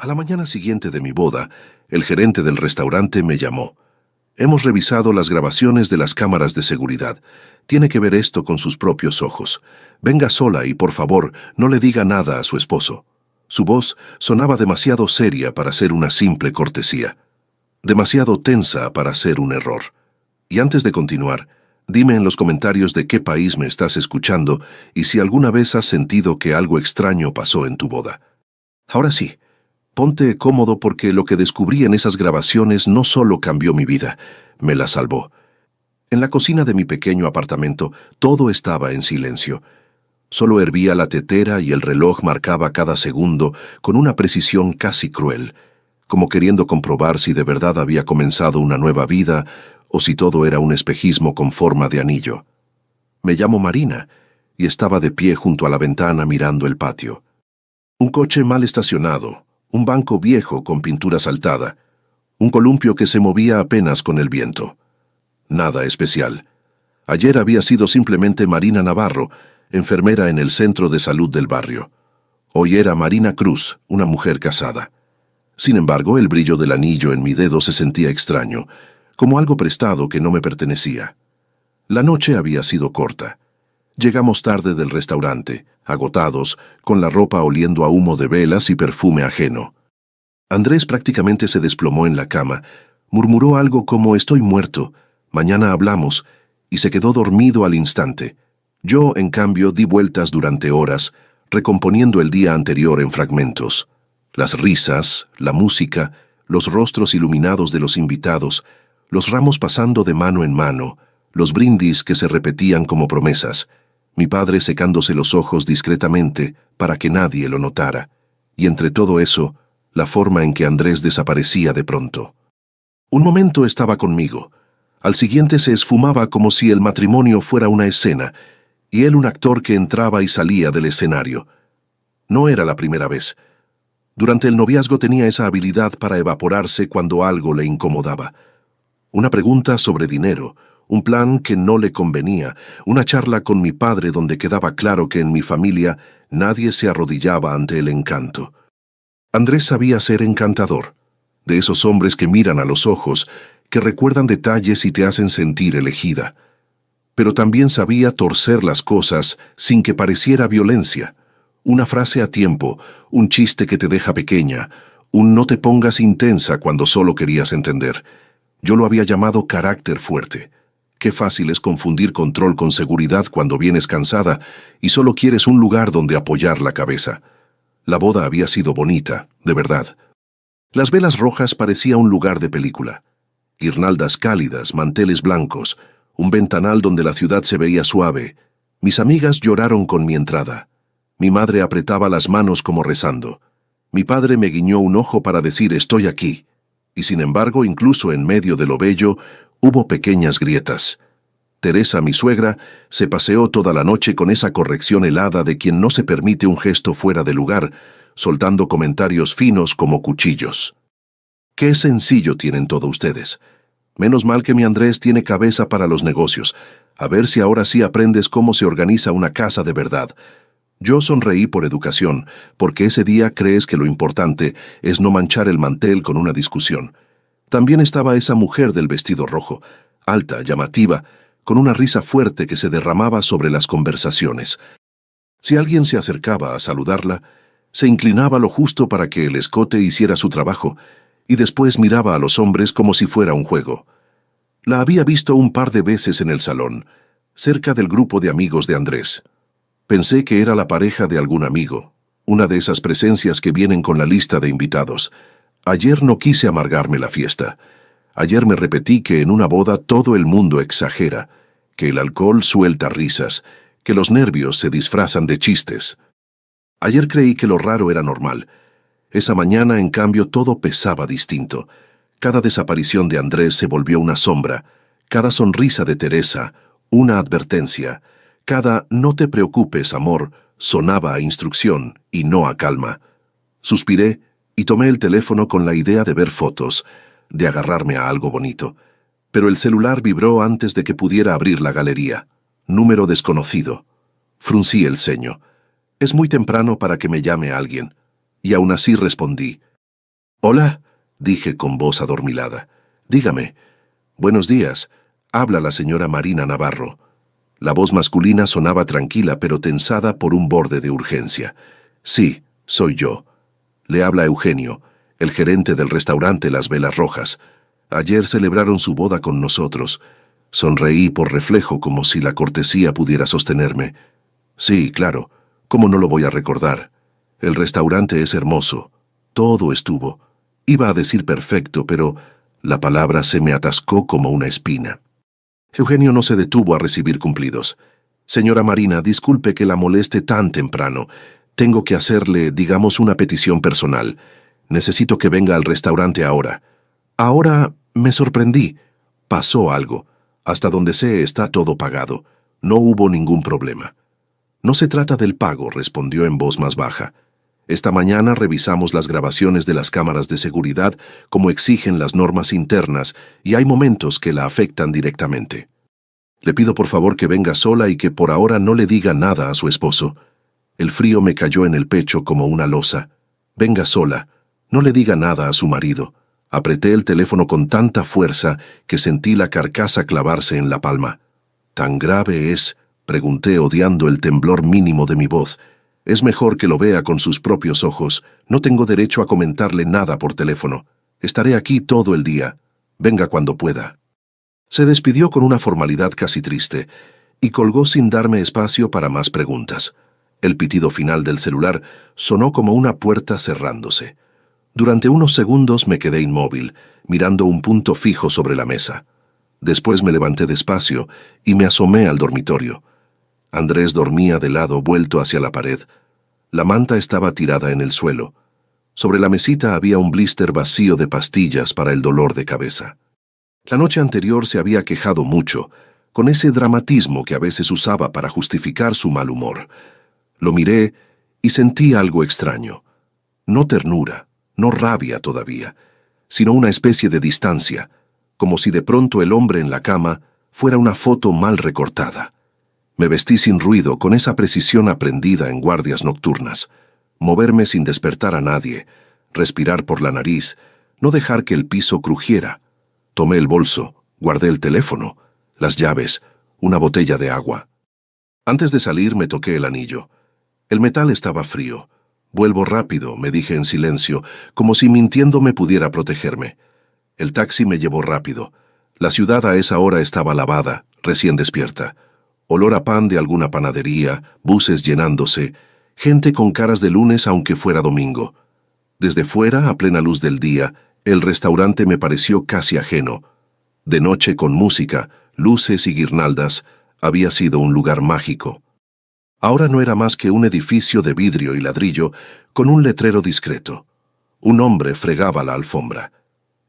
A la mañana siguiente de mi boda, el gerente del restaurante me llamó. Hemos revisado las grabaciones de las cámaras de seguridad. Tiene que ver esto con sus propios ojos. Venga sola y, por favor, no le diga nada a su esposo. Su voz sonaba demasiado seria para ser una simple cortesía. Demasiado tensa para ser un error. Y antes de continuar, dime en los comentarios de qué país me estás escuchando y si alguna vez has sentido que algo extraño pasó en tu boda. Ahora sí, ponte cómodo porque lo que descubrí en esas grabaciones no solo cambió mi vida, me la salvó. En la cocina de mi pequeño apartamento todo estaba en silencio. Solo hervía la tetera y el reloj marcaba cada segundo con una precisión casi cruel, como queriendo comprobar si de verdad había comenzado una nueva vida o si todo era un espejismo con forma de anillo. Me llamo Marina y estaba de pie junto a la ventana mirando el patio. Un coche mal estacionado, un banco viejo con pintura saltada, un columpio que se movía apenas con el viento. Nada especial. Ayer había sido simplemente Marina Navarro, enfermera en el centro de salud del barrio. Hoy era Marina Cruz, una mujer casada. Sin embargo, el brillo del anillo en mi dedo se sentía extraño, como algo prestado que no me pertenecía. La noche había sido corta. Llegamos tarde del restaurante, agotados, con la ropa oliendo a humo de velas y perfume ajeno. Andrés prácticamente se desplomó en la cama, murmuró algo como «estoy muerto, mañana hablamos», y se quedó dormido al instante. Yo, en cambio, di vueltas durante horas, recomponiendo el día anterior en fragmentos. Las risas, la música, los rostros iluminados de los invitados, los ramos pasando de mano en mano, los brindis que se repetían como promesas, mi padre secándose los ojos discretamente para que nadie lo notara, y entre todo eso, la forma en que Andrés desaparecía de pronto. Un momento estaba conmigo, al siguiente se esfumaba como si el matrimonio fuera una escena, y él un actor que entraba y salía del escenario. No era la primera vez. Durante el noviazgo tenía esa habilidad para evaporarse cuando algo le incomodaba. Una pregunta sobre dinero, un plan que no le convenía, una charla con mi padre donde quedaba claro que en mi familia nadie se arrodillaba ante el encanto. Andrés sabía ser encantador, de esos hombres que miran a los ojos, que recuerdan detalles y te hacen sentir elegida. Pero también sabía torcer las cosas sin que pareciera violencia. Una frase a tiempo, un chiste que te deja pequeña, un no te pongas intensa cuando solo querías entender. Yo lo había llamado carácter fuerte. Qué fácil es confundir control con seguridad cuando vienes cansada y solo quieres un lugar donde apoyar la cabeza. La boda había sido bonita, de verdad. Las velas rojas parecía un lugar de película. Guirnaldas cálidas, manteles blancos, un ventanal donde la ciudad se veía suave. Mis amigas lloraron con mi entrada. Mi madre apretaba las manos como rezando. Mi padre me guiñó un ojo para decir «estoy aquí». Y sin embargo, incluso en medio de lo bello, hubo pequeñas grietas. Teresa, mi suegra, se paseó toda la noche con esa corrección helada de quien no se permite un gesto fuera de lugar, soltando comentarios finos como cuchillos. Qué sencillo tienen todos ustedes. Menos mal que mi Andrés tiene cabeza para los negocios. A ver si ahora sí aprendes cómo se organiza una casa de verdad. Yo sonreí por educación, porque ese día crees que lo importante es no manchar el mantel con una discusión. También estaba esa mujer del vestido rojo, alta, llamativa, con una risa fuerte que se derramaba sobre las conversaciones. Si alguien se acercaba a saludarla, se inclinaba lo justo para que el escote hiciera su trabajo, y después miraba a los hombres como si fuera un juego. La había visto un par de veces en el salón, cerca del grupo de amigos de Andrés. Pensé que era la pareja de algún amigo, una de esas presencias que vienen con la lista de invitados. Ayer no quise amargarme la fiesta. Ayer me repetí que en una boda todo el mundo exagera, que el alcohol suelta risas, que los nervios se disfrazan de chistes. Ayer creí que lo raro era normal. Esa mañana, en cambio, todo pesaba distinto. Cada desaparición de Andrés se volvió una sombra, cada sonrisa de Teresa, una advertencia. Cada «no te preocupes, amor» sonaba a instrucción y no a calma. Suspiré y tomé el teléfono con la idea de ver fotos, de agarrarme a algo bonito. Pero el celular vibró antes de que pudiera abrir la galería. Número desconocido. Fruncí el ceño. Es muy temprano para que me llame alguien. Y aún así respondí. Hola, dije con voz adormilada. Dígame. Buenos días. Habla la señora Marina Navarro. La voz masculina sonaba tranquila pero tensada por un borde de urgencia. Sí, soy yo. Le habla Eugenio, el gerente del restaurante Las Velas Rojas. Ayer celebraron su boda con nosotros. Sonreí por reflejo como si la cortesía pudiera sostenerme. Sí, claro. ¿Cómo no lo voy a recordar? El restaurante es hermoso. Todo estuvo. Iba a decir perfecto, pero la palabra se me atascó como una espina. Eugenio no se detuvo a recibir cumplidos. Señora Marina, disculpe que la moleste tan temprano. Tengo que hacerle, digamos, una petición personal. Necesito que venga al restaurante ahora. Ahora me sorprendí. Pasó algo. Hasta donde sé está todo pagado. No hubo ningún problema. No se trata del pago, respondió en voz más baja. Esta mañana revisamos las grabaciones de las cámaras de seguridad como exigen las normas internas y hay momentos que la afectan directamente. Le pido por favor que venga sola y que por ahora no le diga nada a su esposo. El frío me cayó en el pecho como una losa. Venga sola, no le diga nada a su marido. Apreté el teléfono con tanta fuerza que sentí la carcasa clavarse en la palma. ¿Tan grave es?, pregunté odiando el temblor mínimo de mi voz. Es mejor que lo vea con sus propios ojos. No tengo derecho a comentarle nada por teléfono. Estaré aquí todo el día. Venga cuando pueda. Se despidió con una formalidad casi triste y colgó sin darme espacio para más preguntas. El pitido final del celular sonó como una puerta cerrándose. Durante unos segundos me quedé inmóvil, mirando un punto fijo sobre la mesa. Después me levanté despacio y me asomé al dormitorio. Andrés dormía de lado vuelto hacia la pared. La manta estaba tirada en el suelo. Sobre la mesita había un blister vacío de pastillas para el dolor de cabeza. La noche anterior se había quejado mucho, con ese dramatismo que a veces usaba para justificar su mal humor. Lo miré y sentí algo extraño. No ternura, no rabia todavía, sino una especie de distancia, como si de pronto el hombre en la cama fuera una foto mal recortada. Me vestí sin ruido, con esa precisión aprendida en guardias nocturnas. Moverme sin despertar a nadie, respirar por la nariz, no dejar que el piso crujiera. Tomé el bolso, guardé el teléfono, las llaves, una botella de agua. Antes de salir me toqué el anillo. El metal estaba frío. Vuelvo rápido, me dije en silencio, como si mintiéndome pudiera protegerme. El taxi me llevó rápido. La ciudad a esa hora estaba lavada, recién despierta. Olor a pan de alguna panadería, buses llenándose, gente con caras de lunes aunque fuera domingo. Desde fuera, a plena luz del día, el restaurante me pareció casi ajeno. De noche, con música, luces y guirnaldas, había sido un lugar mágico. Ahora no era más que un edificio de vidrio y ladrillo con un letrero discreto. Un hombre fregaba la alfombra.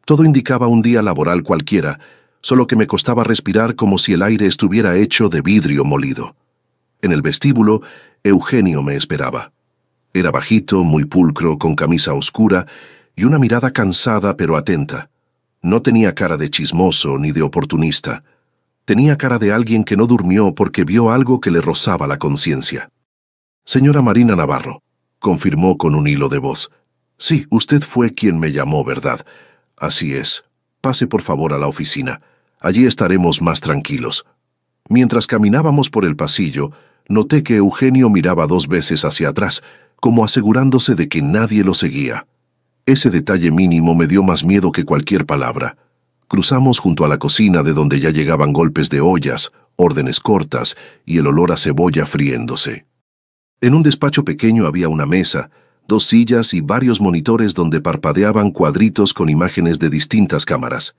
Todo indicaba un día laboral cualquiera, solo que me costaba respirar como si el aire estuviera hecho de vidrio molido. En el vestíbulo, Eugenio me esperaba. Era bajito, muy pulcro, con camisa oscura y una mirada cansada pero atenta. No tenía cara de chismoso ni de oportunista. Tenía cara de alguien que no durmió porque vio algo que le rozaba la conciencia. «Señora Marina Navarro», confirmó con un hilo de voz. «Sí, usted fue quien me llamó, ¿verdad? Así es. Pase por favor a la oficina. Allí estaremos más tranquilos». Mientras caminábamos por el pasillo, noté que Eugenio miraba 2 veces hacia atrás, como asegurándose de que nadie lo seguía. Ese detalle mínimo me dio más miedo que cualquier palabra. Cruzamos junto a la cocina de donde ya llegaban golpes de ollas, órdenes cortas y el olor a cebolla friéndose. En un despacho pequeño había una mesa, 2 sillas y varios monitores donde parpadeaban cuadritos con imágenes de distintas cámaras.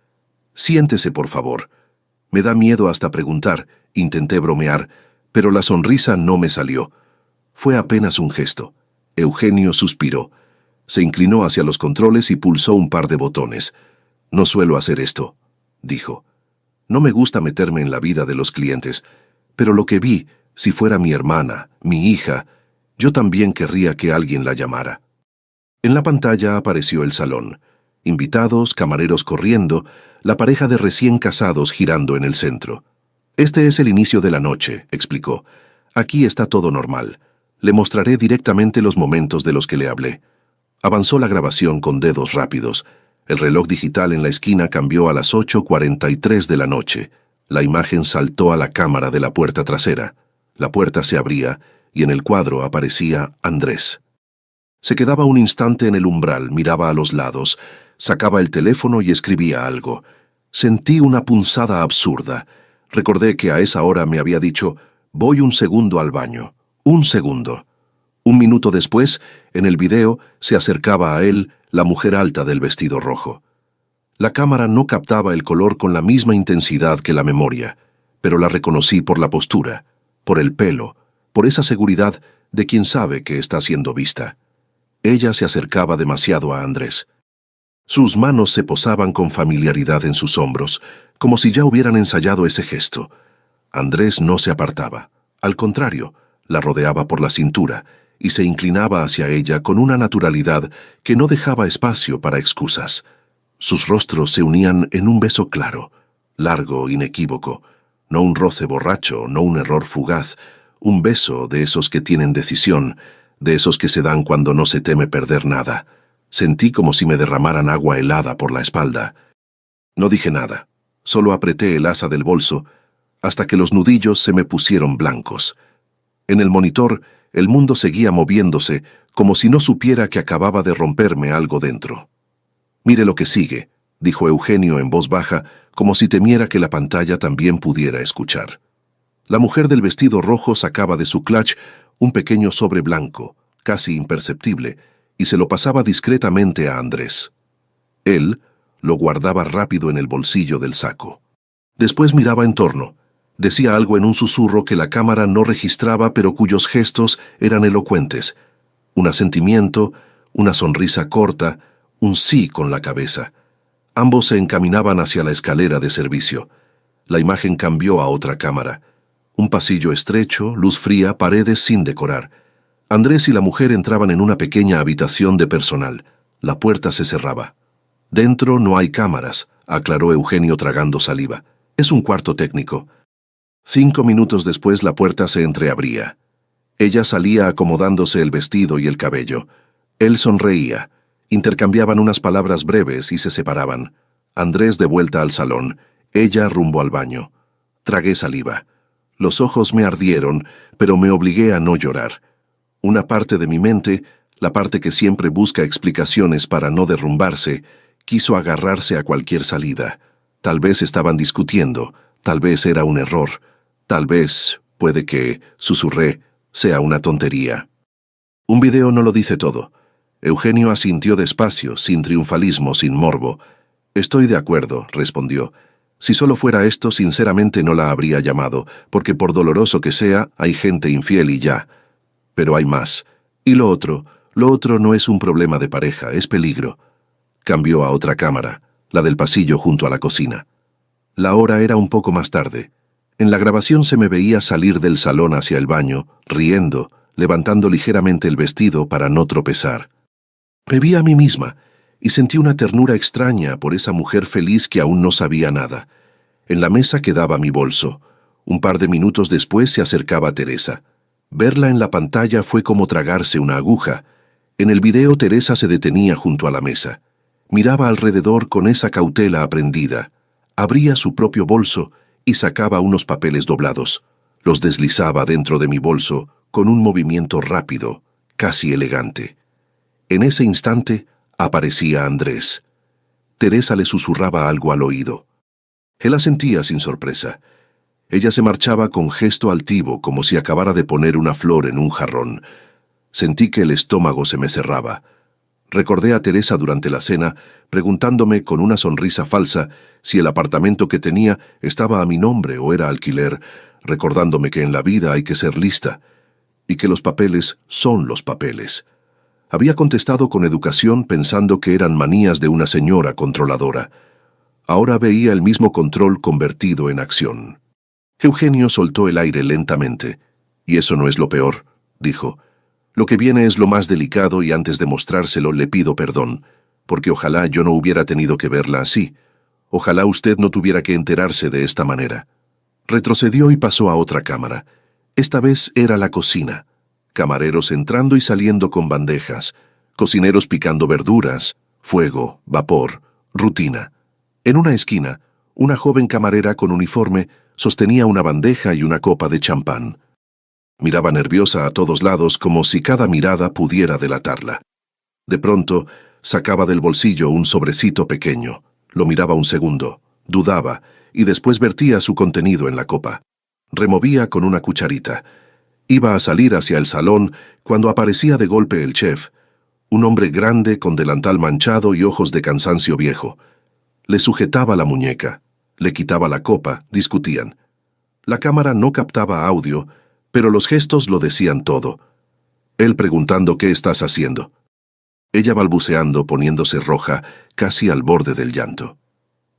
«Siéntese, por favor». Me da miedo hasta preguntar, intenté bromear, pero la sonrisa no me salió. Fue apenas un gesto. Eugenio suspiró. Se inclinó hacia los controles y pulsó un par de botones. «No suelo hacer esto», dijo. «No me gusta meterme en la vida de los clientes, pero lo que vi, si fuera mi hermana, mi hija, yo también querría que alguien la llamara». En la pantalla apareció el salón. Invitados, camareros corriendo, la pareja de recién casados girando en el centro. «Este es el inicio de la noche», explicó. «Aquí está todo normal. Le mostraré directamente los momentos de los que le hablé». Avanzó la grabación con dedos rápidos. El reloj digital en la esquina cambió a las 8:43 de la noche. La imagen saltó a la cámara de la puerta trasera. La puerta se abría y en el cuadro aparecía Andrés. Se quedaba un instante en el umbral, miraba a los lados, sacaba el teléfono y escribía algo. Sentí una punzada absurda. Recordé que a esa hora me había dicho: «Voy un segundo al baño». Un segundo. Un minuto después, en el video, se acercaba a él la mujer alta del vestido rojo. La cámara no captaba el color con la misma intensidad que la memoria, pero la reconocí por la postura, por el pelo, por esa seguridad de quien sabe que está siendo vista. Ella se acercaba demasiado a Andrés. Sus manos se posaban con familiaridad en sus hombros, como si ya hubieran ensayado ese gesto. Andrés no se apartaba. Al contrario, la rodeaba por la cintura y se inclinaba hacia ella con una naturalidad que no dejaba espacio para excusas. Sus rostros se unían en un beso claro, largo, inequívoco, no un roce borracho, no un error fugaz, un beso de esos que tienen decisión, de esos que se dan cuando no se teme perder nada. Sentí como si me derramaran agua helada por la espalda. No dije nada, solo apreté el asa del bolso hasta que los nudillos se me pusieron blancos. En el monitor, el mundo seguía moviéndose como si no supiera que acababa de romperme algo dentro. «Mire lo que sigue», dijo Eugenio en voz baja, como si temiera que la pantalla también pudiera escuchar. La mujer del vestido rojo sacaba de su clutch un pequeño sobre blanco, casi imperceptible, y se lo pasaba discretamente a Andrés. Él lo guardaba rápido en el bolsillo del saco. Después miraba en torno. Decía algo en un susurro que la cámara no registraba, pero cuyos gestos eran elocuentes. Un asentimiento, una sonrisa corta, un sí con la cabeza. Ambos se encaminaban hacia la escalera de servicio. La imagen cambió a otra cámara. Un pasillo estrecho, luz fría, paredes sin decorar. Andrés y la mujer entraban en una pequeña habitación de personal. La puerta se cerraba. «Dentro no hay cámaras», aclaró Eugenio tragando saliva. «Es un cuarto técnico». 5 minutos después la puerta se entreabría. Ella salía acomodándose el vestido y el cabello. Él sonreía. Intercambiaban unas palabras breves y se separaban. Andrés de vuelta al salón, ella rumbo al baño. Tragué saliva. Los ojos me ardieron, pero me obligué a no llorar. Una parte de mi mente, la parte que siempre busca explicaciones para no derrumbarse, quiso agarrarse a cualquier salida. Tal vez estaban discutiendo, tal vez era un error, tal vez, puede que, susurré, sea una tontería. Un video no lo dice todo. Eugenio asintió despacio, sin triunfalismo, sin morbo. «Estoy de acuerdo», respondió. «Si solo fuera esto, sinceramente no la habría llamado, porque por doloroso que sea, hay gente infiel y ya. Pero hay más. Y lo otro no es un problema de pareja, es peligro». Cambió a otra cámara, la del pasillo junto a la cocina. La hora era un poco más tarde. En la grabación se me veía salir del salón hacia el baño, riendo, levantando ligeramente el vestido para no tropezar. Me vi a mí misma y sentí una ternura extraña por esa mujer feliz que aún no sabía nada. En la mesa quedaba mi bolso. Un par de minutos después se acercaba Teresa. Verla en la pantalla fue como tragarse una aguja. En el video Teresa se detenía junto a la mesa. Miraba alrededor con esa cautela aprendida. Abría su propio bolso y sacaba unos papeles doblados. Los deslizaba dentro de mi bolso con un movimiento rápido, casi elegante. En ese instante aparecía Andrés. Teresa le susurraba algo al oído. Él asentía sin sorpresa. Ella se marchaba con gesto altivo, como si acabara de poner una flor en un jarrón. Sentí que el estómago se me cerraba. Recordé a Teresa durante la cena, preguntándome con una sonrisa falsa si el apartamento que tenía estaba a mi nombre o era alquiler, recordándome que en la vida hay que ser lista, y que los papeles son los papeles. Había contestado con educación pensando que eran manías de una señora controladora. Ahora veía el mismo control convertido en acción. Eugenio soltó el aire lentamente. «Y eso no es lo peor», dijo. «Lo que viene es lo más delicado y antes de mostrárselo le pido perdón, porque ojalá yo no hubiera tenido que verla así. Ojalá usted no tuviera que enterarse de esta manera». Retrocedió y pasó a otra cámara. Esta vez era la cocina. Camareros entrando y saliendo con bandejas, Cocineros picando verduras, fuego, vapor, rutina. En una esquina, una joven camarera con uniforme sostenía una bandeja y una copa de champán. Miraba nerviosa a todos lados como si cada mirada pudiera delatarla. De pronto, sacaba del bolsillo un sobrecito pequeño, lo miraba un segundo, dudaba, y después vertía su contenido en la copa. Removía con una cucharita. Iba a salir hacia el salón cuando aparecía de golpe el chef, un hombre grande con delantal manchado y ojos de cansancio viejo. Le sujetaba la muñeca, le quitaba la copa, discutían. La cámara no captaba audio, pero los gestos lo decían todo. Él preguntando ¿qué estás haciendo? Ella balbuceando, poniéndose roja, casi al borde del llanto.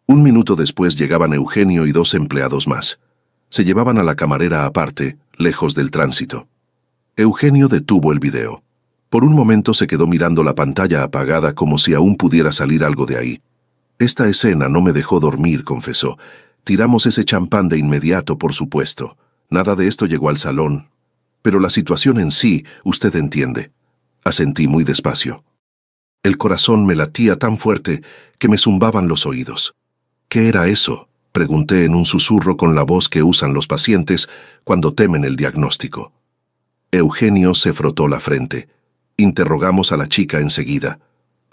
Un minuto después llegaban Eugenio y 2 empleados más. Se llevaban a la camarera aparte, lejos del tránsito. Eugenio detuvo el video. Por un momento se quedó mirando la pantalla apagada como si aún pudiera salir algo de ahí. Esta escena no me dejó dormir, confesó. Tiramos ese champán de inmediato, por supuesto. Nada de esto llegó al salón. Pero la situación en sí, usted entiende. Asentí muy despacio. El corazón me latía tan fuerte que me zumbaban los oídos. ¿Qué era eso?, pregunté en un susurro con la voz que usan los pacientes cuando temen el diagnóstico. Eugenio se frotó la frente. Interrogamos a la chica enseguida.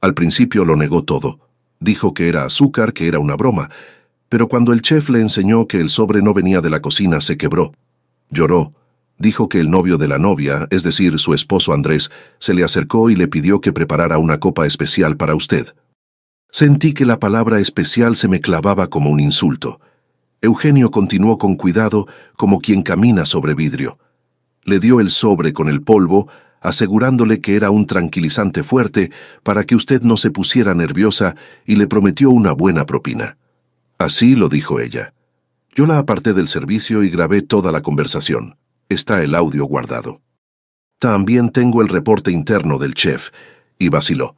Al principio lo negó todo. Dijo que era azúcar, que era una broma, pero cuando el chef le enseñó que el sobre no venía de la cocina, se quebró. Lloró. Dijo que el novio de la novia, es decir, su esposo Andrés, se le acercó y le pidió que preparara una copa especial para usted. Sentí que la palabra especial se me clavaba como un insulto. Eugenio continuó con cuidado, como quien camina sobre vidrio. Le dio el sobre con el polvo, asegurándole que era un tranquilizante fuerte para que usted no se pusiera nerviosa, y le prometió una buena propina. Así lo dijo ella. Yo la aparté del servicio y grabé toda la conversación. Está el audio guardado. También tengo el reporte interno del chef, y vaciló.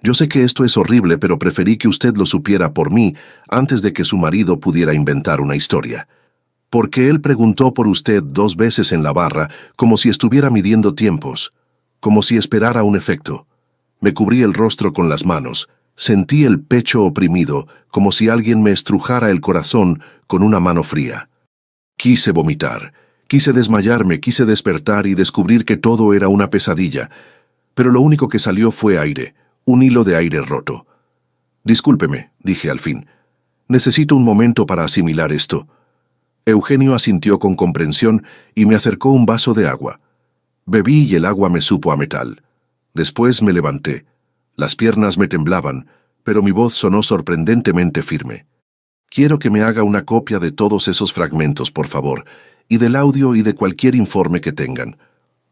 Yo sé que esto es horrible, pero preferí que usted lo supiera por mí antes de que su marido pudiera inventar una historia. Porque él preguntó por usted 2 veces en la barra, como si estuviera midiendo tiempos, como si esperara un efecto. Me cubrí el rostro con las manos, sentí el pecho oprimido, como si alguien me estrujara el corazón con una mano fría. Quise vomitar, quise desmayarme, quise despertar y descubrir que todo era una pesadilla, pero lo único que salió fue aire, un hilo de aire roto. Discúlpeme, dije al fin. Necesito un momento para asimilar esto. Eugenio asintió con comprensión y me acercó un vaso de agua. Bebí y el agua me supo a metal. Después me levanté. Las piernas me temblaban, pero mi voz sonó sorprendentemente firme. Quiero que me haga una copia de todos esos fragmentos, por favor, y del audio y de cualquier informe que tengan.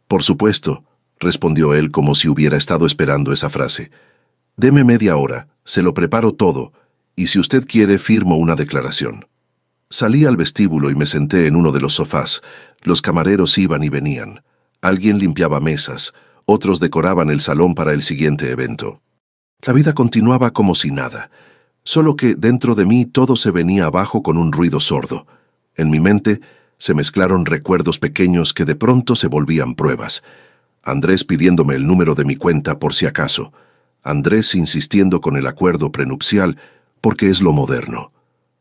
Por supuesto, respondió él como si hubiera estado esperando esa frase. Deme media hora, se lo preparo todo, y si usted quiere firmo una declaración. Salí al vestíbulo y me senté en uno de los sofás. Los camareros iban y venían. Alguien limpiaba mesas, otros decoraban el salón para el siguiente evento. La vida continuaba como si nada, solo que dentro de mí todo se venía abajo con un ruido sordo. En mi mente se mezclaron recuerdos pequeños que de pronto se volvían pruebas. Andrés pidiéndome el número de mi cuenta por si acaso. Andrés insistiendo con el acuerdo prenupcial porque es lo moderno.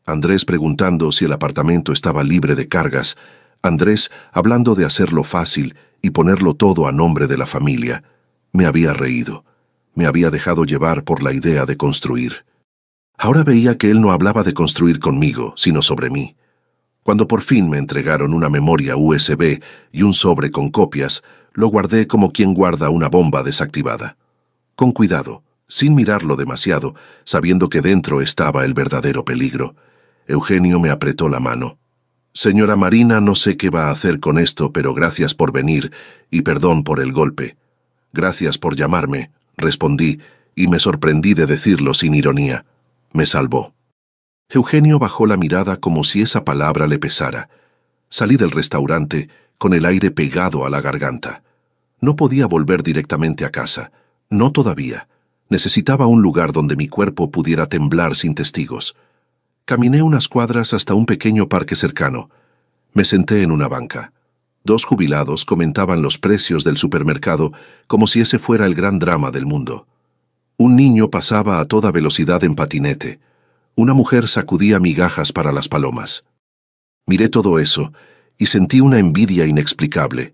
Andrés preguntando si el apartamento estaba libre de cargas. Andrés hablando de hacerlo fácil y ponerlo todo a nombre de la familia. Me había reído. Me había dejado llevar por la idea de construir. Ahora veía que él no hablaba de construir conmigo, sino sobre mí. Cuando por fin me entregaron una memoria USB y un sobre con copias, lo guardé como quien guarda una bomba desactivada. Con cuidado, sin mirarlo demasiado, sabiendo que dentro estaba el verdadero peligro. Eugenio me apretó la mano. Señora Marina, no sé qué va a hacer con esto, pero gracias por venir y perdón por el golpe. Gracias por llamarme, respondí, y me sorprendí de decirlo sin ironía. Me salvó. Eugenio bajó la mirada como si esa palabra le pesara. Salí del restaurante con el aire pegado a la garganta. No podía volver directamente a casa. No todavía. Necesitaba un lugar donde mi cuerpo pudiera temblar sin testigos. Caminé unas cuadras hasta un pequeño parque cercano. Me senté en una banca. Dos jubilados comentaban los precios del supermercado como si ese fuera el gran drama del mundo. Un niño pasaba a toda velocidad en patinete. Una mujer sacudía migajas para las palomas. Miré todo eso y sentí una envidia inexplicable.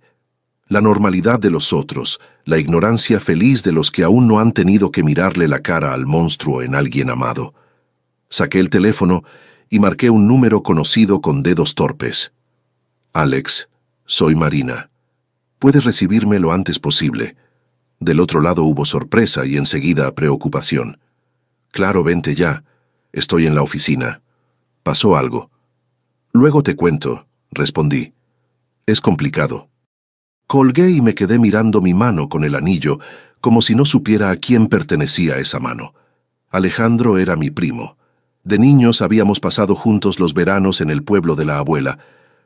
La normalidad de los otros, la ignorancia feliz de los que aún no han tenido que mirarle la cara al monstruo en alguien amado. Saqué el teléfono y marqué un número conocido con dedos torpes. Alex, soy Marina. Puedes recibirme lo antes posible. Del otro lado hubo sorpresa y enseguida preocupación. Claro, vente ya. Estoy en la oficina. Pasó algo. Luego te cuento, respondí. Es complicado. Colgué y me quedé mirando mi mano con el anillo, como si no supiera a quién pertenecía esa mano. Alejandro era mi primo. De niños habíamos pasado juntos los veranos en el pueblo de la abuela,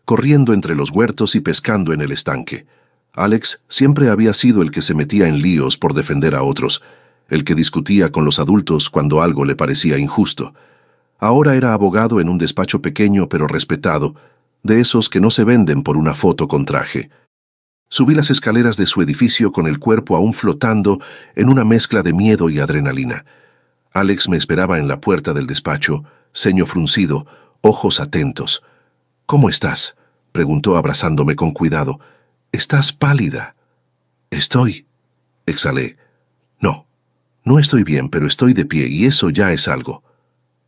corriendo entre los huertos y pescando en el estanque. Alex siempre había sido el que se metía en líos por defender a otros, el que discutía con los adultos cuando algo le parecía injusto. Ahora era abogado en un despacho pequeño pero respetado, de esos que no se venden por una foto con traje. Subí las escaleras de su edificio con el cuerpo aún flotando en una mezcla de miedo y adrenalina. Alex me esperaba en la puerta del despacho, ceño fruncido, ojos atentos. «¿Cómo estás?», preguntó abrazándome con cuidado. «Estás pálida». «Estoy», exhalé. No estoy bien, pero estoy de pie y eso ya es algo».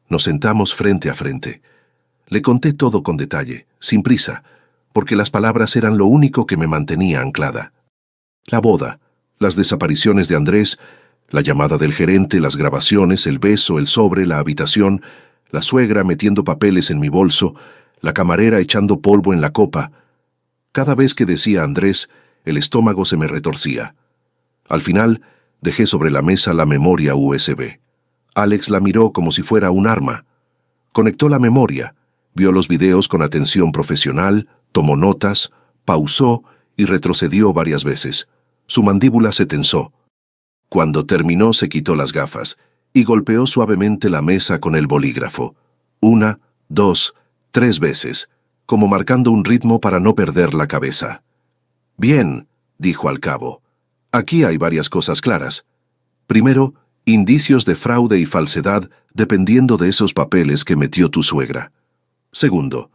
Nos sentamos frente a frente. Le conté todo con detalle, sin prisa, porque las palabras eran lo único que me mantenía anclada. La boda, las desapariciones de Andrés, la llamada del gerente, las grabaciones, el beso, el sobre, la habitación, la suegra metiendo papeles en mi bolso, la camarera echando polvo en la copa. Cada vez que decía Andrés, el estómago se me retorcía. Al final, dejé sobre la mesa la memoria USB. Alex la miró como si fuera un arma. Conectó la memoria, vio los videos con atención profesional, tomó notas, pausó y retrocedió varias veces. Su mandíbula se tensó. Cuando terminó se quitó las gafas y golpeó suavemente la mesa con el bolígrafo. 1, 2, 3 veces, como marcando un ritmo para no perder la cabeza. «Bien», dijo al cabo. «Aquí hay varias cosas claras. Primero, indicios de fraude y falsedad dependiendo de esos papeles que metió tu suegra. Segundo,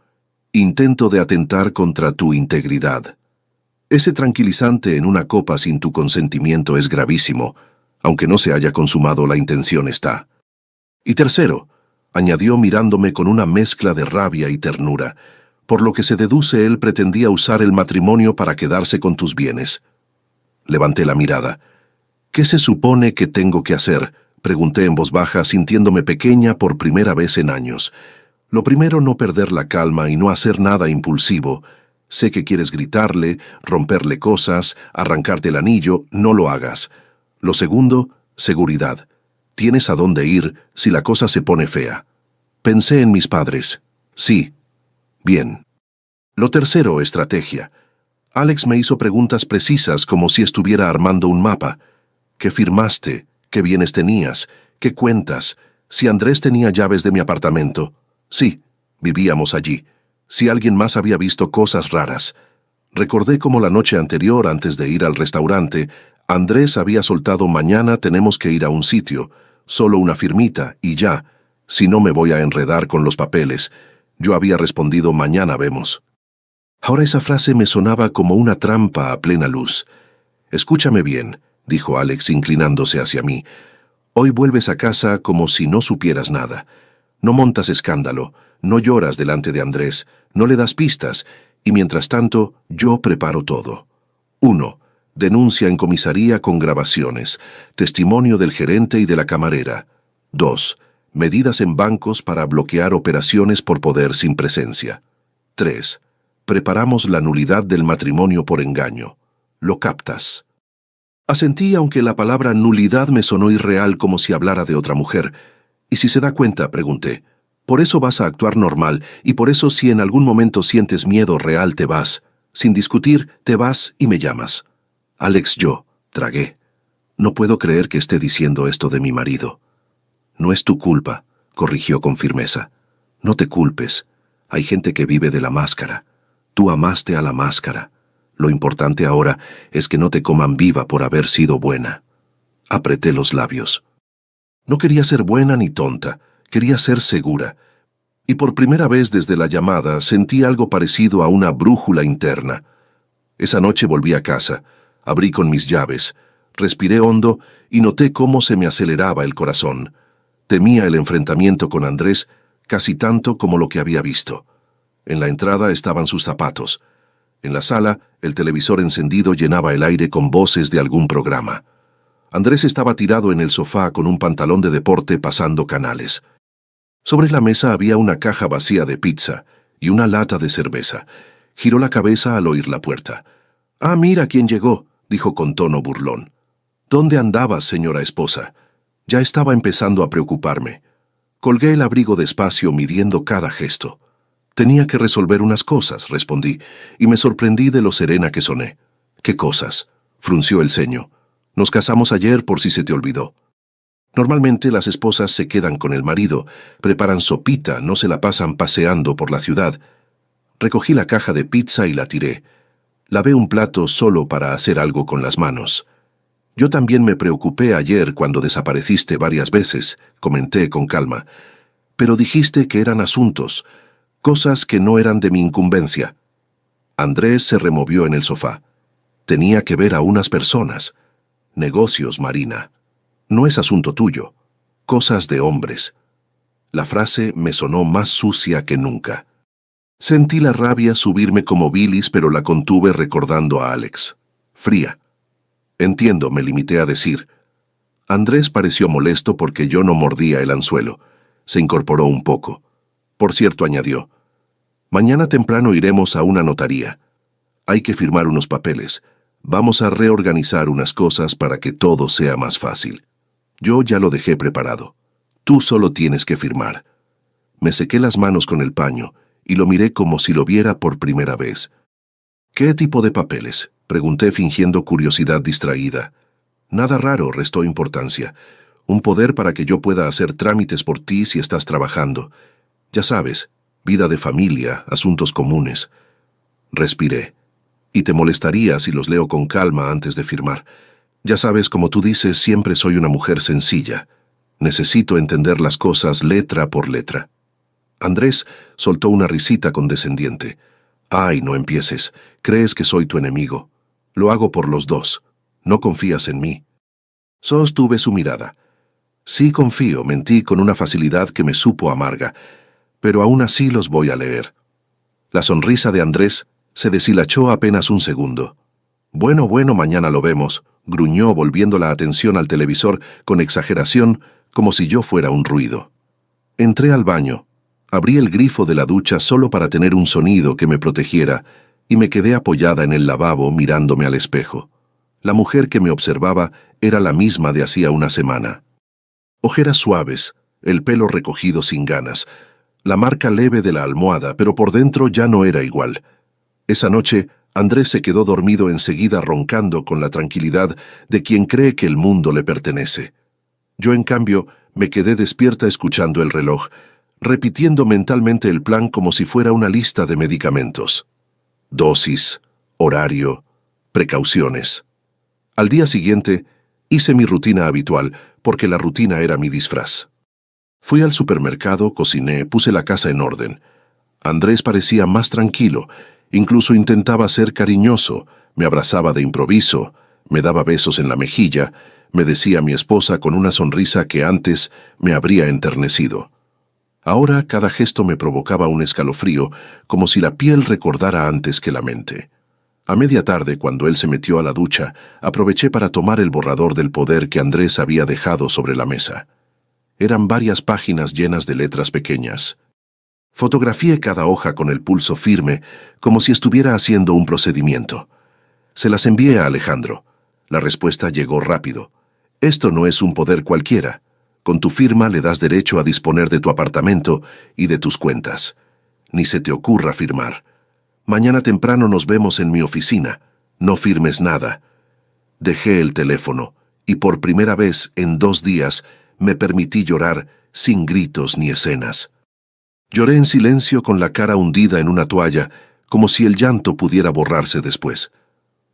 intento de atentar contra tu integridad. Ese tranquilizante en una copa sin tu consentimiento es gravísimo, aunque no se haya consumado la intención está. Y tercero», añadió mirándome con una mezcla de rabia y ternura, «por lo que se deduce él pretendía usar el matrimonio para quedarse con tus bienes». Levanté la mirada. «¿Qué se supone que tengo que hacer?», pregunté en voz baja, sintiéndome pequeña por primera vez en años. «Lo primero, no perder la calma y no hacer nada impulsivo. Sé que quieres gritarle, romperle cosas, arrancarte el anillo, no lo hagas. Lo segundo, seguridad. Tienes a dónde ir si la cosa se pone fea». Pensé en mis padres. Sí. Bien. Lo tercero, estrategia. Alex me hizo preguntas precisas como si estuviera armando un mapa. ¿Qué firmaste? ¿Qué bienes tenías? ¿Qué cuentas? Si Andrés tenía llaves de mi apartamento. Sí, vivíamos allí. Si alguien más había visto cosas raras. Recordé cómo la noche anterior, antes de ir al restaurante, Andrés había soltado «mañana tenemos que ir a un sitio, solo una firmita y ya, si no me voy a enredar con los papeles». Yo había respondido «mañana vemos». Ahora esa frase me sonaba como una trampa a plena luz. «Escúchame bien», dijo Alex inclinándose hacia mí. «Hoy vuelves a casa como si no supieras nada. No montas escándalo, no lloras delante de Andrés, no le das pistas, y mientras tanto yo preparo todo. 1. Denuncia en comisaría con grabaciones, testimonio del gerente y de la camarera. 2. Medidas en bancos para bloquear operaciones por poder sin presencia. 3. Preparamos la nulidad del matrimonio por engaño. ¿Lo captas?». Asentí, aunque la palabra nulidad me sonó irreal, como si hablara de otra mujer. «¿Y si se da cuenta?», pregunté. «Por eso vas a actuar normal, y por eso si en algún momento sientes miedo real te vas. Sin discutir, te vas y me llamas». «Alex, yo», tragué. «No puedo creer que esté diciendo esto de mi marido». «No es tu culpa», corrigió con firmeza. «No te culpes. Hay gente que vive de la máscara. Tú amaste a la máscara. Lo importante ahora es que no te coman viva por haber sido buena. Apreté los labios. No quería ser buena ni tonta, quería ser segura. Y por primera vez desde la llamada sentí algo parecido a una brújula interna. Esa noche volví a casa, abrí con mis llaves, respiré hondo y noté cómo se me aceleraba el corazón. Temía el enfrentamiento con Andrés casi tanto como lo que había visto. En la entrada estaban sus zapatos. En la sala, el televisor encendido llenaba el aire con voces de algún programa. Andrés estaba tirado en el sofá con un pantalón de deporte pasando canales. Sobre la mesa había una caja vacía de pizza y una lata de cerveza. Giró la cabeza al oír la puerta. «Ah, mira quién llegó», dijo con tono burlón. «¿Dónde andabas, señora esposa?» Ya estaba empezando a preocuparme. Colgué el abrigo despacio, midiendo cada gesto. «Tenía que resolver unas cosas», respondí, y me sorprendí de lo serena que soné. «¿Qué cosas?», frunció el ceño. «Nos casamos ayer, por si se te olvidó». Normalmente las esposas se quedan con el marido, preparan sopita, no se la pasan paseando por la ciudad. Recogí la caja de pizza y la tiré. Lavé un plato solo para hacer algo con las manos. «Yo también me preocupé ayer cuando desapareciste varias veces», comenté con calma. «Pero dijiste que eran asuntos, cosas que no eran de mi incumbencia». Andrés se removió en el sofá. «Tenía que ver a unas personas. Negocios, Marina. No es asunto tuyo. Cosas de hombres». La frase me sonó más sucia que nunca. Sentí la rabia subirme como bilis, pero la contuve recordando a Alex. Fría. «Entiendo», me limité a decir. Andrés pareció molesto porque yo no mordía el anzuelo. Se incorporó un poco. Por cierto, añadió, «Mañana temprano iremos a una notaría. Hay que firmar unos papeles. Vamos a reorganizar unas cosas para que todo sea más fácil. Yo ya lo dejé preparado. Tú solo tienes que firmar». Me sequé las manos con el paño y lo miré como si lo viera por primera vez. «¿Qué tipo de papeles?», pregunté fingiendo curiosidad distraída. «Nada raro», restó importancia. «Un poder para que yo pueda hacer trámites por ti si estás trabajando. Ya sabes, vida de familia, asuntos comunes». Respiré. «Y te molestaría si los leo con calma antes de firmar. Ya sabes, como tú dices, siempre soy una mujer sencilla. Necesito entender las cosas letra por letra». Andrés soltó una risita condescendiente. «Ay, no empieces. Crees que soy tu enemigo. Lo hago por los dos. ¿No confías en mí?» Sostuve su mirada. «Sí confío», mentí con una facilidad que me supo amarga, «pero aún así los voy a leer». La sonrisa de Andrés se deshilachó apenas un segundo. «Bueno, mañana lo vemos», gruñó volviendo la atención al televisor con exageración, como si yo fuera un ruido. Entré al baño. Abrí el grifo de la ducha solo para tener un sonido que me protegiera y me quedé apoyada en el lavabo mirándome al espejo. La mujer que me observaba era la misma de hacía una semana. Ojeras suaves, el pelo recogido sin ganas, la marca leve de la almohada, pero por dentro ya no era igual. Esa noche, Andrés se quedó dormido enseguida roncando con la tranquilidad de quien cree que el mundo le pertenece. Yo, en cambio, me quedé despierta escuchando el reloj, repitiendo mentalmente el plan como si fuera una lista de medicamentos. Dosis, horario, precauciones. Al día siguiente, hice mi rutina habitual, porque la rutina era mi disfraz. Fui al supermercado, cociné, puse la casa en orden. Andrés parecía más tranquilo, incluso intentaba ser cariñoso, me abrazaba de improviso, me daba besos en la mejilla, me decía mi esposa con una sonrisa que antes me habría enternecido. Ahora cada gesto me provocaba un escalofrío, como si la piel recordara antes que la mente. A media tarde, cuando él se metió a la ducha, aproveché para tomar el borrador del poder que Andrés había dejado sobre la mesa. Eran varias páginas llenas de letras pequeñas. Fotografié cada hoja con el pulso firme, como si estuviera haciendo un procedimiento. Se las envié a Alejandro. La respuesta llegó rápido. «Esto no es un poder cualquiera. Con tu firma le das derecho a disponer de tu apartamento y de tus cuentas. Ni se te ocurra firmar. Mañana temprano nos vemos en mi oficina. No firmes nada». Dejé el teléfono y por primera vez en 2 días me permití llorar sin gritos ni escenas. Lloré en silencio con la cara hundida en una toalla, como si el llanto pudiera borrarse después.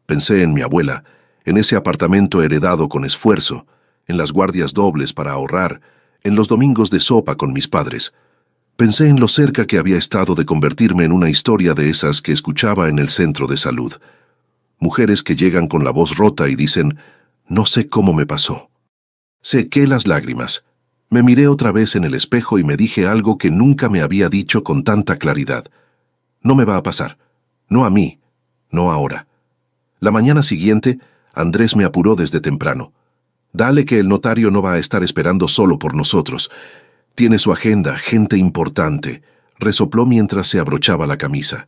Pensé en mi abuela, en ese apartamento heredado con esfuerzo, en las guardias dobles para ahorrar, en los domingos de sopa con mis padres. Pensé en lo cerca que había estado de convertirme en una historia de esas que escuchaba en el centro de salud. Mujeres que llegan con la voz rota y dicen, no sé cómo me pasó. Sequé las lágrimas. Me miré otra vez en el espejo y me dije algo que nunca me había dicho con tanta claridad. No me va a pasar. No a mí. No ahora. La mañana siguiente, Andrés me apuró desde temprano. Dale que el notario no va a estar esperando solo por nosotros. Tiene su agenda, gente importante, resopló mientras se abrochaba la camisa.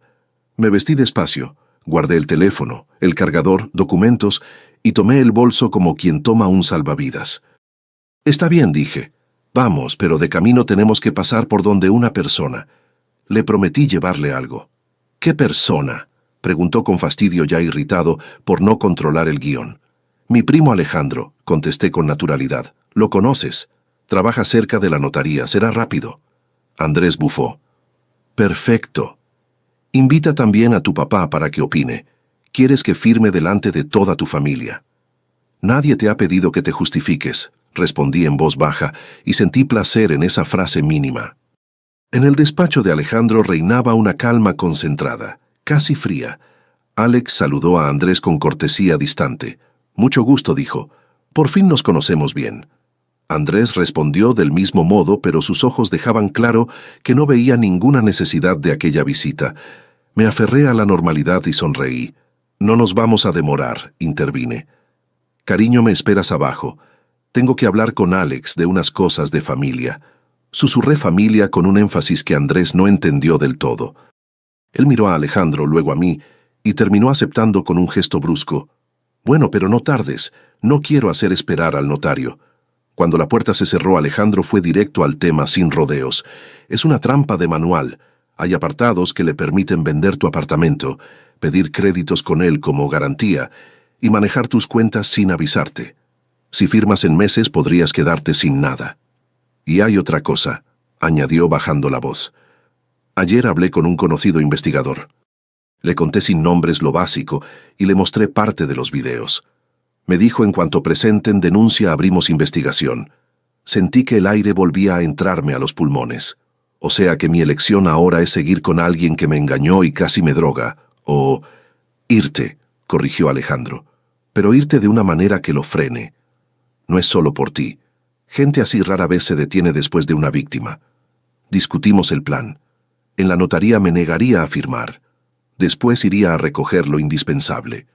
Me vestí despacio, guardé el teléfono, el cargador, documentos, y tomé el bolso como quien toma un salvavidas. Está bien, dije. Vamos, pero de camino tenemos que pasar por donde una persona. Le prometí llevarle algo. ¿Qué persona?, preguntó con fastidio ya irritado por no controlar el guión. Mi primo Alejandro, contesté con naturalidad. Lo conoces. Trabaja cerca de la notaría, será rápido. Andrés bufó. Perfecto. Invita también a tu papá para que opine. Quieres que firme delante de toda tu familia. Nadie te ha pedido que te justifiques, respondí en voz baja, y sentí placer en esa frase mínima. En el despacho de Alejandro reinaba una calma concentrada, casi fría. Alex saludó a Andrés con cortesía distante. Mucho gusto, dijo. Por fin nos conocemos bien. Andrés respondió del mismo modo, pero sus ojos dejaban claro que no veía ninguna necesidad de aquella visita. Me aferré a la normalidad y sonreí. No nos vamos a demorar, intervine. Cariño, me esperas abajo. Tengo que hablar con Alex de unas cosas de familia. Susurré familia con un énfasis que Andrés no entendió del todo. Él miró a Alejandro, luego a mí, y terminó aceptando con un gesto brusco. Bueno, pero no tardes. No quiero hacer esperar al notario. Cuando la puerta se cerró, Alejandro fue directo al tema sin rodeos. Es una trampa de manual. Hay apartados que le permiten vender tu apartamento, pedir créditos con él como garantía y manejar tus cuentas sin avisarte. Si firmas en meses, podrías quedarte sin nada. Y hay otra cosa, añadió bajando la voz. Ayer hablé con un conocido investigador. Le conté sin nombres lo básico y le mostré parte de los videos. Me dijo, en cuanto presenten denuncia abrimos investigación. Sentí que el aire volvía a entrarme a los pulmones. O sea que mi elección ahora es seguir con alguien que me engañó y casi me droga. O irte, corrigió Alejandro. Pero irte de una manera que lo frene. No es solo por ti. Gente así rara vez se detiene después de una víctima. Discutimos el plan. En la notaría me negaría a firmar. Después iría a recoger lo indispensable.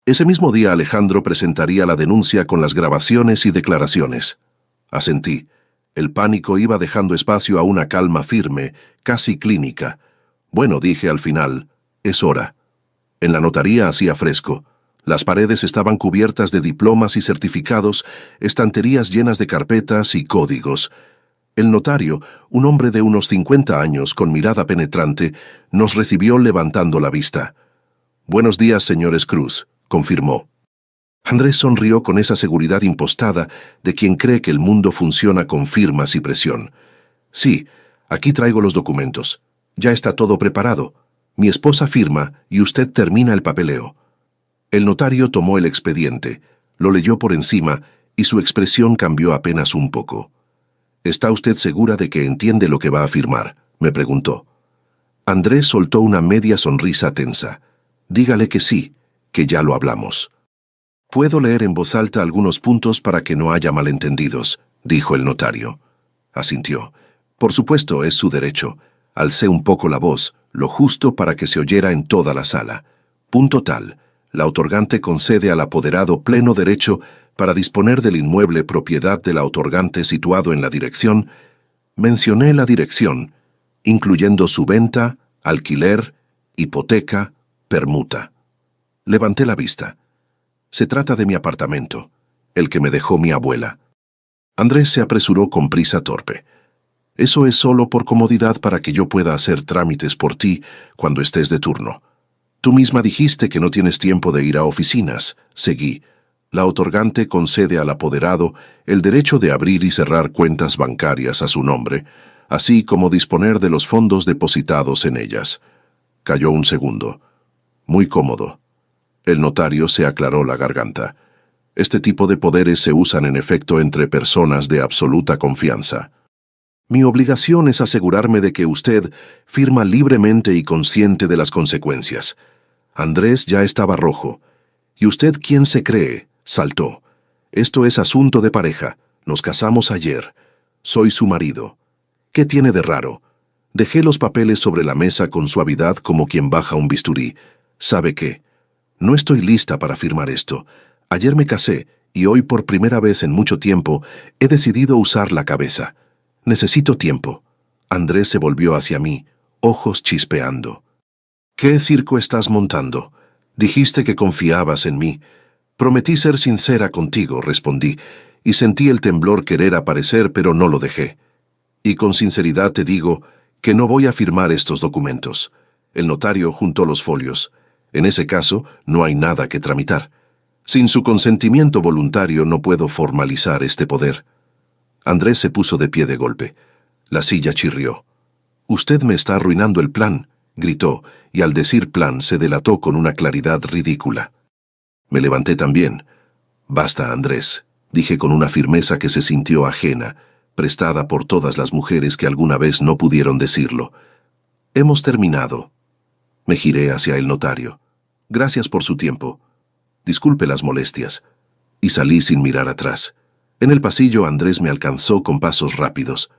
Ese mismo día Alejandro presentaría la denuncia con las grabaciones y declaraciones. Asentí. El pánico iba dejando espacio a una calma firme, casi clínica. Bueno, dije al final, es hora. En la notaría hacía fresco. Las paredes estaban cubiertas de diplomas y certificados, estanterías llenas de carpetas y códigos. El notario, un hombre de unos 50 años con mirada penetrante, nos recibió levantando la vista. «Buenos días, señores Cruz», confirmó. Andrés sonrió con esa seguridad impostada de quien cree que el mundo funciona con firmas y presión. «Sí, aquí traigo los documentos. Ya está todo preparado. Mi esposa firma y usted termina el papeleo». El notario tomó el expediente, lo leyó por encima y su expresión cambió apenas un poco. «¿Está usted segura de que entiende lo que va a firmar?», me preguntó. Andrés soltó una media sonrisa tensa. «Dígale que sí, que ya lo hablamos». «Puedo leer en voz alta algunos puntos para que no haya malentendidos», dijo el notario. Asintió. «Por supuesto, es su derecho». Alcé un poco la voz, lo justo para que se oyera en toda la sala. Punto tal. La otorgante concede al apoderado pleno derecho para disponer del inmueble propiedad de la otorgante situado en la dirección. Mencioné la dirección, incluyendo su venta, alquiler, hipoteca, permuta. Levanté la vista. Se trata de mi apartamento, el que me dejó mi abuela. Andrés se apresuró con prisa torpe. Eso es solo por comodidad para que yo pueda hacer trámites por ti cuando estés de turno. Tú misma dijiste que no tienes tiempo de ir a oficinas, seguí. La otorgante concede al apoderado el derecho de abrir y cerrar cuentas bancarias a su nombre, así como disponer de los fondos depositados en ellas. Calló un segundo. Muy cómodo. El notario se aclaró la garganta. Este tipo de poderes se usan en efecto entre personas de absoluta confianza. Mi obligación es asegurarme de que usted firma libremente y consciente de las consecuencias. Andrés ya estaba rojo. ¿Y usted quién se cree? Saltó. Esto es asunto de pareja. Nos casamos ayer. Soy su marido. ¿Qué tiene de raro? Dejé los papeles sobre la mesa con suavidad como quien baja un bisturí. ¿Sabe qué? No estoy lista para firmar esto. Ayer me casé y hoy por primera vez en mucho tiempo he decidido usar la cabeza. Necesito tiempo. Andrés se volvió hacia mí, ojos chispeando. ¿Qué circo estás montando? Dijiste que confiabas en mí. Prometí ser sincera contigo, respondí, y sentí el temblor querer aparecer, pero no lo dejé. Y con sinceridad te digo que no voy a firmar estos documentos. El notario juntó los folios. En ese caso, no hay nada que tramitar. Sin su consentimiento voluntario no puedo formalizar este poder. Andrés se puso de pie de golpe. La silla chirrió. «Usted me está arruinando el plan», gritó, y al decir plan se delató con una claridad ridícula. Me levanté también. «Basta, Andrés», dije con una firmeza que se sintió ajena, prestada por todas las mujeres que alguna vez no pudieron decirlo. «Hemos terminado». Me giré hacia el notario. «Gracias por su tiempo. Disculpe las molestias». Y salí sin mirar atrás. En el pasillo Andrés me alcanzó con pasos rápidos.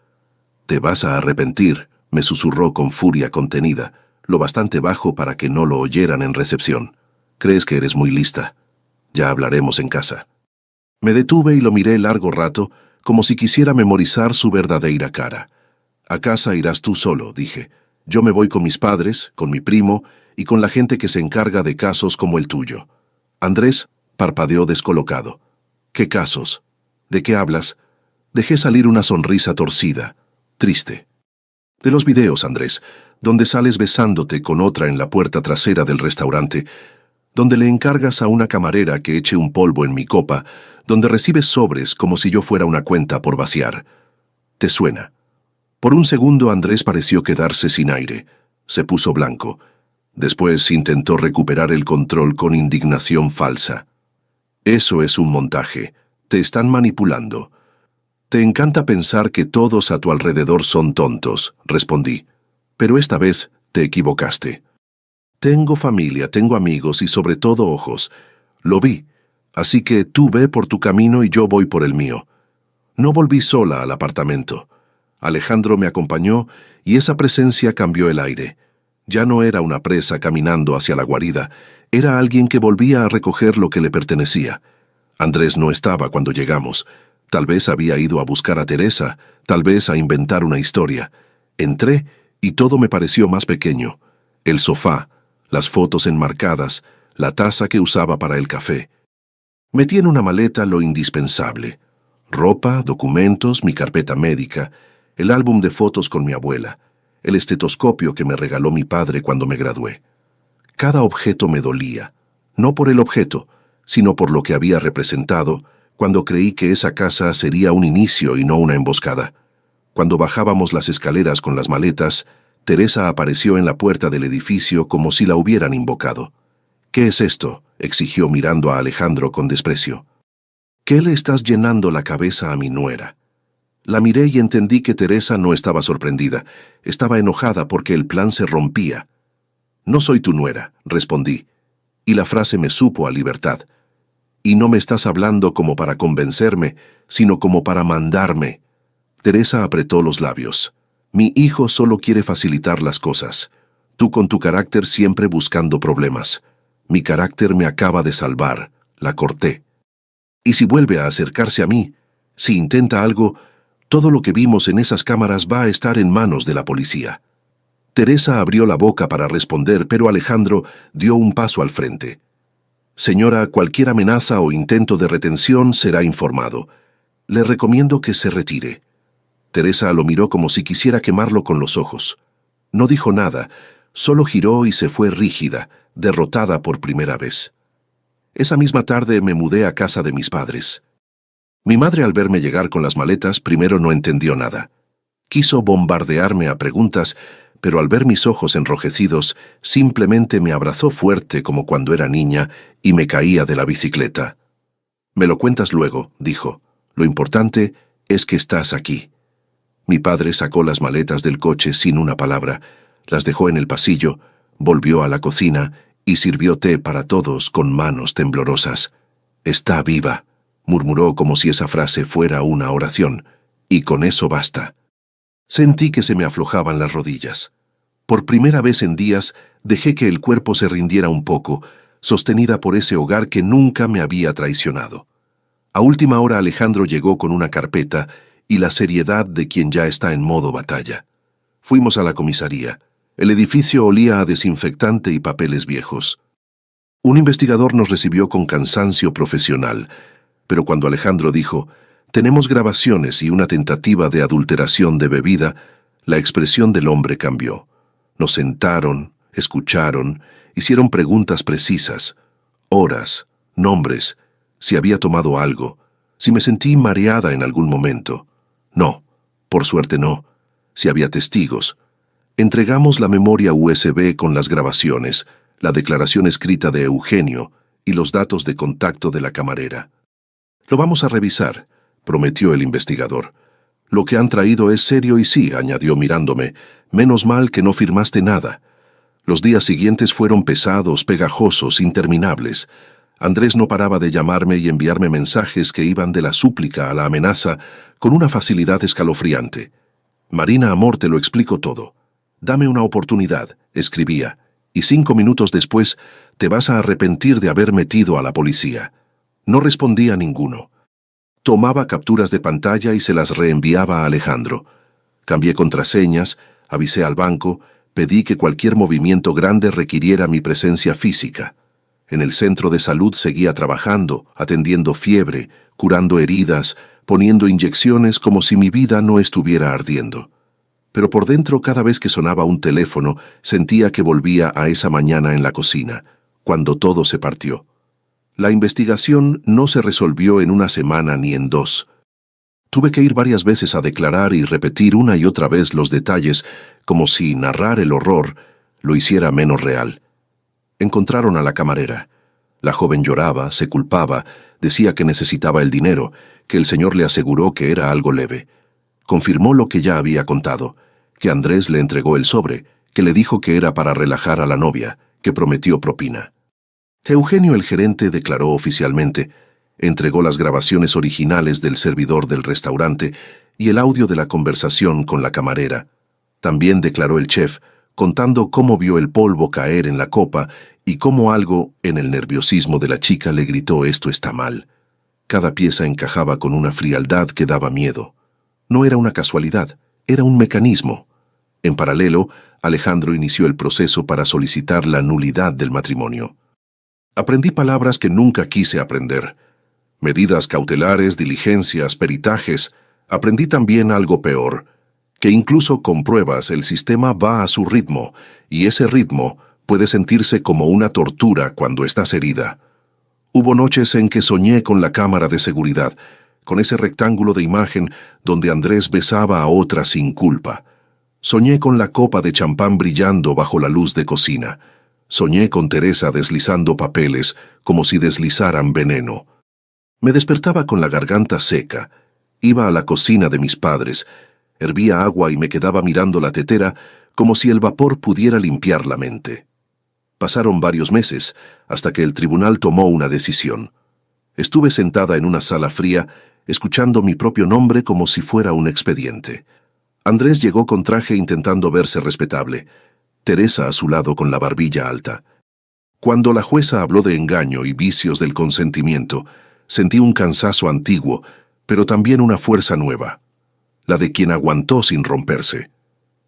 «Te vas a arrepentir», me susurró con furia contenida, lo bastante bajo para que no lo oyeran en recepción. «Crees que eres muy lista. Ya hablaremos en casa». Me detuve y lo miré largo rato, como si quisiera memorizar su verdadera cara. «A casa irás tú solo», dije. «Yo me voy con mis padres, con mi primo y con la gente que se encarga de casos como el tuyo». Andrés parpadeó descolocado. «¿Qué casos? ¿De qué hablas?» Dejé salir una sonrisa torcida, triste. «De los videos, Andrés, donde sales besándote con otra en la puerta trasera del restaurante, donde le encargas a una camarera que eche un polvo en mi copa, donde recibes sobres como si yo fuera una cuenta por vaciar. ¿Te suena?» Por un segundo Andrés pareció quedarse sin aire. Se puso blanco. Después intentó recuperar el control con indignación falsa. «Eso es un montaje. Te están manipulando. Te encanta pensar que todos a tu alrededor son tontos», respondí. «Pero esta vez te equivocaste. Tengo familia, tengo amigos y sobre todo ojos. Lo vi. Así que tú ve por tu camino y yo voy por el mío». No volví sola al apartamento. Alejandro me acompañó y esa presencia cambió el aire. Ya no era una presa caminando hacia la guarida, era alguien que volvía a recoger lo que le pertenecía. Andrés no estaba cuando llegamos. Tal vez había ido a buscar a Teresa, tal vez a inventar una historia. Entré y todo me pareció más pequeño. El sofá, las fotos enmarcadas, la taza que usaba para el café. Metí en una maleta lo indispensable. Ropa, documentos, mi carpeta médica, el álbum de fotos con mi abuela, el estetoscopio que me regaló mi padre cuando me gradué. Cada objeto me dolía, no por el objeto, sino por lo que había representado cuando creí que esa casa sería un inicio y no una emboscada. Cuando bajábamos las escaleras con las maletas, Teresa apareció en la puerta del edificio como si la hubieran invocado. «¿Qué es esto?», exigió mirando a Alejandro con desprecio. «¿Qué le estás llenando la cabeza a mi nuera?». La miré y entendí que Teresa no estaba sorprendida, estaba enojada porque el plan se rompía. «No soy tu nuera», respondí, y la frase me supo a libertad. «Y no me estás hablando como para convencerme, sino como para mandarme». Teresa apretó los labios. «Mi hijo solo quiere facilitar las cosas. Tú con tu carácter siempre buscando problemas. Mi carácter me acaba de salvar», la corté. «Y si vuelve a acercarse a mí, si intenta algo, todo lo que vimos en esas cámaras va a estar en manos de la policía». Teresa abrió la boca para responder, pero Alejandro dio un paso al frente. «Señora, cualquier amenaza o intento de retención será informado. Le recomiendo que se retire». Teresa lo miró como si quisiera quemarlo con los ojos. No dijo nada, solo giró y se fue rígida, derrotada por primera vez. Esa misma tarde me mudé a casa de mis padres. Mi madre, al verme llegar con las maletas, primero no entendió nada. Quiso bombardearme a preguntas, pero al ver mis ojos enrojecidos, simplemente me abrazó fuerte como cuando era niña y me caía de la bicicleta. «Me lo cuentas luego», dijo. «Lo importante es que estás aquí». Mi padre sacó las maletas del coche sin una palabra, las dejó en el pasillo, volvió a la cocina y sirvió té para todos con manos temblorosas. «Está viva», murmuró como si esa frase fuera una oración, «y con eso basta». Sentí que se me aflojaban las rodillas. Por primera vez en días dejé que el cuerpo se rindiera un poco, sostenida por ese hogar que nunca me había traicionado. A última hora Alejandro llegó con una carpeta y la seriedad de quien ya está en modo batalla. Fuimos a la comisaría. El edificio olía a desinfectante y papeles viejos. Un investigador nos recibió con cansancio profesional, pero cuando Alejandro dijo: «Tenemos grabaciones y una tentativa de adulteración de bebida», la expresión del hombre cambió. Nos sentaron, escucharon, hicieron preguntas precisas, horas, nombres, si había tomado algo, si me sentí mareada en algún momento. No, por suerte no. Si había testigos. Entregamos la memoria USB con las grabaciones, la declaración escrita de Eugenio y los datos de contacto de la camarera. «Lo vamos a revisar», prometió el investigador. «Lo que han traído es serio y sí», añadió mirándome, «menos mal que no firmaste nada». Los días siguientes fueron pesados, pegajosos, interminables. Andrés no paraba de llamarme y enviarme mensajes que iban de la súplica a la amenaza con una facilidad escalofriante. «Marina, amor, te lo explico todo. Dame una oportunidad», escribía, «y 5 minutos después te vas a arrepentir de haber metido a la policía». No respondía a ninguno. Tomaba capturas de pantalla y se las reenviaba a Alejandro. Cambié contraseñas, avisé al banco, pedí que cualquier movimiento grande requiriera mi presencia física. En el centro de salud seguía trabajando, atendiendo fiebre, curando heridas, poniendo inyecciones como si mi vida no estuviera ardiendo. Pero por dentro, cada vez que sonaba un teléfono, sentía que volvía a esa mañana en la cocina, cuando todo se partió. La investigación no se resolvió en una semana ni en 2. Tuve que ir varias veces a declarar y repetir una y otra vez los detalles, como si narrar el horror lo hiciera menos real. Encontraron a la camarera. La joven lloraba, se culpaba, decía que necesitaba el dinero, que el señor le aseguró que era algo leve. Confirmó lo que ya había contado, que Andrés le entregó el sobre, que le dijo que era para relajar a la novia, que prometió propina. Eugenio, el gerente, declaró oficialmente, entregó las grabaciones originales del servidor del restaurante y el audio de la conversación con la camarera. También declaró el chef, contando cómo vio el polvo caer en la copa y cómo algo en el nerviosismo de la chica le gritó: «Esto está mal». Cada pieza encajaba con una frialdad que daba miedo. No era una casualidad, era un mecanismo. En paralelo, Alejandro inició el proceso para solicitar la nulidad del matrimonio. Aprendí palabras que nunca quise aprender. Medidas cautelares, diligencias, peritajes. Aprendí también algo peor, que incluso con pruebas el sistema va a su ritmo, y ese ritmo puede sentirse como una tortura cuando estás herida. Hubo noches en que soñé con la cámara de seguridad, con ese rectángulo de imagen donde Andrés besaba a otra sin culpa. Soñé con la copa de champán brillando bajo la luz de cocina. Soñé con Teresa deslizando papeles como si deslizaran veneno. Me despertaba con la garganta seca. Iba a la cocina de mis padres. Hervía agua y me quedaba mirando la tetera como si el vapor pudiera limpiar la mente. Pasaron varios meses hasta que el tribunal tomó una decisión. Estuve sentada en una sala fría, escuchando mi propio nombre como si fuera un expediente. Andrés llegó con traje intentando verse respetable. Teresa a su lado con la barbilla alta. Cuando la jueza habló de engaño y vicios del consentimiento, sentí un cansancio antiguo, pero también una fuerza nueva, la de quien aguantó sin romperse.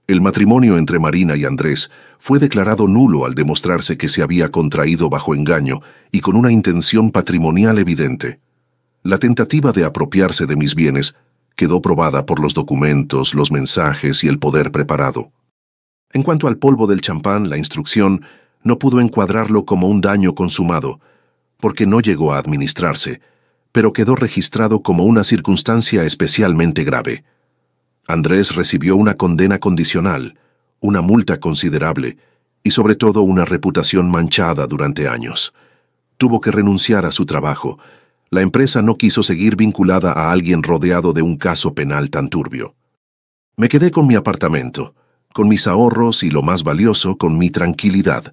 El matrimonio entre Marina y Andrés fue declarado nulo al demostrarse que se había contraído bajo engaño y con una intención patrimonial evidente. La tentativa de apropiarse de mis bienes quedó probada por los documentos, los mensajes y el poder preparado. En cuanto al polvo del champán, la instrucción no pudo encuadrarlo como un daño consumado, porque no llegó a administrarse, pero quedó registrado como una circunstancia especialmente grave. Andrés recibió una condena condicional, una multa considerable y sobre todo una reputación manchada durante años. Tuvo que renunciar a su trabajo. La empresa no quiso seguir vinculada a alguien rodeado de un caso penal tan turbio. Me quedé con mi apartamento, con mis ahorros y, lo más valioso, con mi tranquilidad.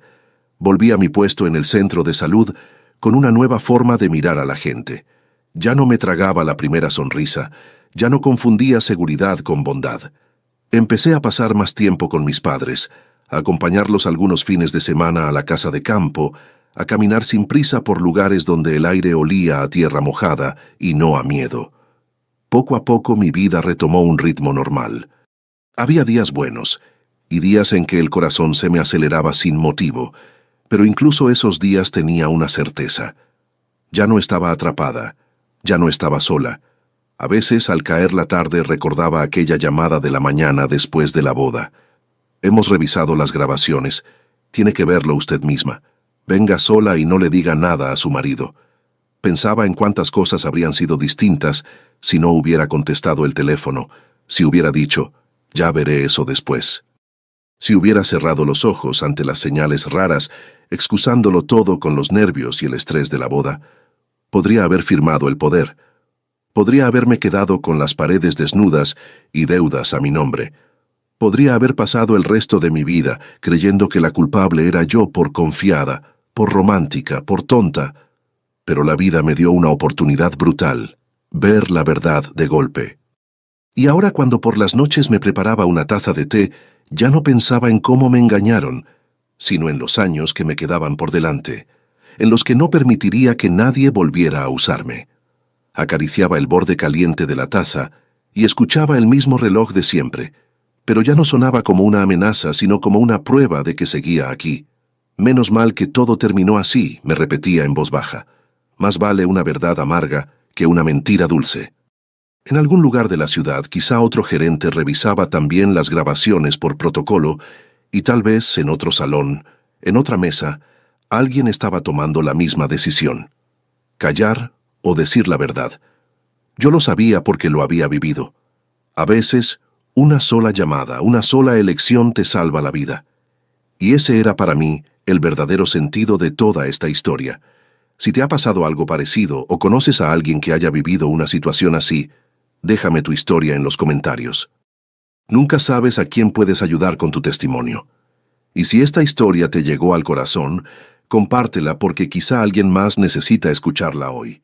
Volví a mi puesto en el centro de salud con una nueva forma de mirar a la gente. Ya no me tragaba la primera sonrisa, ya no confundía seguridad con bondad. Empecé a pasar más tiempo con mis padres, a acompañarlos algunos fines de semana a la casa de campo, a caminar sin prisa por lugares donde el aire olía a tierra mojada y no a miedo. Poco a poco mi vida retomó un ritmo normal. Había días buenos, y días en que el corazón se me aceleraba sin motivo, pero incluso esos días tenía una certeza. Ya no estaba atrapada, ya no estaba sola. A veces, al caer la tarde, recordaba aquella llamada de la mañana después de la boda. Hemos revisado las grabaciones. Tiene que verlo usted misma. Venga sola y no le diga nada a su marido. Pensaba en cuántas cosas habrían sido distintas si no hubiera contestado el teléfono, si hubiera dicho, ya veré eso después. Si hubiera cerrado los ojos ante las señales raras, excusándolo todo con los nervios y el estrés de la boda, podría haber firmado el poder. Podría haberme quedado con las paredes desnudas y deudas a mi nombre. Podría haber pasado el resto de mi vida creyendo que la culpable era yo por confiada, por romántica, por tonta. Pero la vida me dio una oportunidad brutal, ver la verdad de golpe. Y ahora, cuando por las noches me preparaba una taza de té, ya no pensaba en cómo me engañaron, sino en los años que me quedaban por delante, en los que no permitiría que nadie volviera a usarme. Acariciaba el borde caliente de la taza y escuchaba el mismo reloj de siempre, pero ya no sonaba como una amenaza, sino como una prueba de que seguía aquí. Menos mal que todo terminó así, me repetía en voz baja. Más vale una verdad amarga que una mentira dulce. En algún lugar de la ciudad, quizá otro gerente revisaba también las grabaciones por protocolo, y tal vez en otro salón, en otra mesa, alguien estaba tomando la misma decisión. Callar o decir la verdad. Yo lo sabía porque lo había vivido. A veces, una sola llamada, una sola elección te salva la vida. Y ese era para mí el verdadero sentido de toda esta historia. Si te ha pasado algo parecido o conoces a alguien que haya vivido una situación así, déjame tu historia en los comentarios. Nunca sabes a quién puedes ayudar con tu testimonio. Y si esta historia te llegó al corazón, compártela porque quizá alguien más necesita escucharla hoy.